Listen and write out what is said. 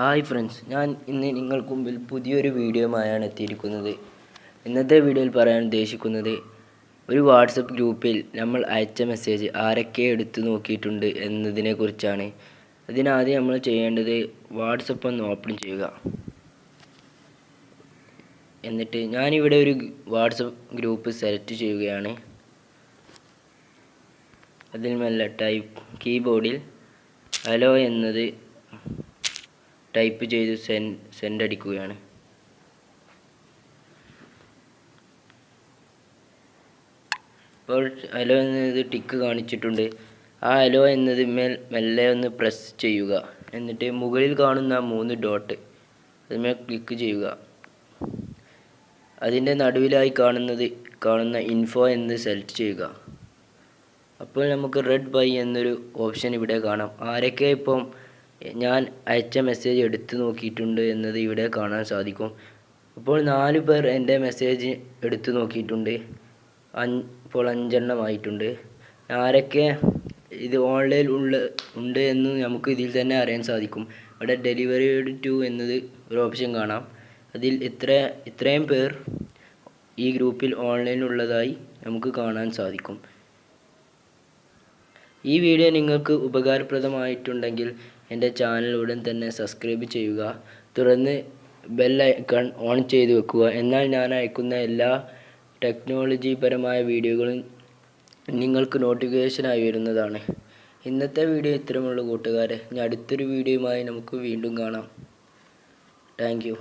Hi friends, ഞാൻ ഇന്ന് നിങ്ങൾക്ക് മുമ്പിൽ പുതിയൊരു വീഡിയോയുമായാണ് എത്തിയിരിക്കുന്നത്. ഇന്നത്തെ വീഡിയോയിൽ പറയാൻ ഉദ്ദേശിക്കുന്നത് ഒരു വാട്സപ്പ് ഗ്രൂപ്പിൽ നമ്മൾ അയച്ച മെസ്സേജ് ആരൊക്കെ എടുത്തു നോക്കിയിട്ടുണ്ട് എന്നതിനെ കുറിച്ചാണ്. അതിനാദ്യം നമ്മൾ ചെയ്യേണ്ടത് വാട്സപ്പ് ഒന്ന് ഓപ്പൺ ചെയ്യുക. എന്നിട്ട് ഞാനിവിടെ ഒരു വാട്സപ്പ് ഗ്രൂപ്പ് സെലക്ട് ചെയ്യുകയാണ്. അതിൽ മെല്ലെ കീബോർഡിൽ ഹലോ എന്നത് ടൈപ്പ് ചെയ്ത് സെൻഡ് അടിക്കുകയാണ്. ഇപ്പോൾ ഹലോ എന്നത് ടിക്ക് കാണിച്ചിട്ടുണ്ട്. ആ ഹലോ എന്നത് മെല്ലെ ഒന്ന് പ്രസ് ചെയ്യുക. എന്നിട്ട് മുകളിൽ കാണുന്ന 3 ഡോട്ട് അതിന്മേൽ ക്ലിക്ക് ചെയ്യുക. അതിൻ്റെ നടുവിലായി കാണുന്ന ഇൻഫോ എന്ന് സെലക്ട് ചെയ്യുക. അപ്പോൾ നമുക്ക് റെഡ് ബൈ എന്നൊരു ഓപ്ഷൻ ഇവിടെ കാണാം. ആരൊക്കെ ഇപ്പം ഞാൻ അയച്ച മെസ്സേജ് എടുത്തു നോക്കിയിട്ടുണ്ട് എന്നത് ഇവിടെ കാണാൻ സാധിക്കും. അപ്പോൾ 4 പേർ എൻ്റെ മെസ്സേജ് എടുത്തു നോക്കിയിട്ടുണ്ട്. ഇപ്പോൾ 5 എണ്ണമായിട്ടുണ്ട്. ആരൊക്കെ ഇത് ഓൺലൈൻ ഉണ്ട് എന്ന് നമുക്ക് ഇതിൽ തന്നെ അറിയാൻ സാധിക്കും. ഇവിടെ ഡെലിവറിഡ് ടു എന്നത് ഒരു ഓപ്ഷൻ കാണാം. അതിൽ ഇത്രയും പേർ ഈ ഗ്രൂപ്പിൽ ഓൺലൈൻ ഉള്ളതായി നമുക്ക് കാണാൻ സാധിക്കും. ഈ വീഡിയോ നിങ്ങൾക്ക് ഉപകാരപ്രദമായിട്ടുണ്ടെങ്കിൽ എൻ്റെ ചാനൽ ഉടൻ തന്നെ സബ്സ്ക്രൈബ് ചെയ്യുക. തുടർന്ന് ബെൽ ഐക്കൺ ഓൺ ചെയ്ത് വെക്കുക. എന്നാൽ ഞാൻ അയക്കുന്ന എല്ലാ ടെക്നോളജി പരമായ വീഡിയോകളും നിങ്ങൾക്ക് നോട്ടിഫിക്കേഷനായി വരുന്നതാണ്. ഇന്നത്തെ വീഡിയോ ഇത്രയുമുള്ളൂ കൂട്ടുകാരെ. ഇനി അടുത്തൊരു വീഡിയോയുമായി നമുക്ക് വീണ്ടും കാണാം. Thank you.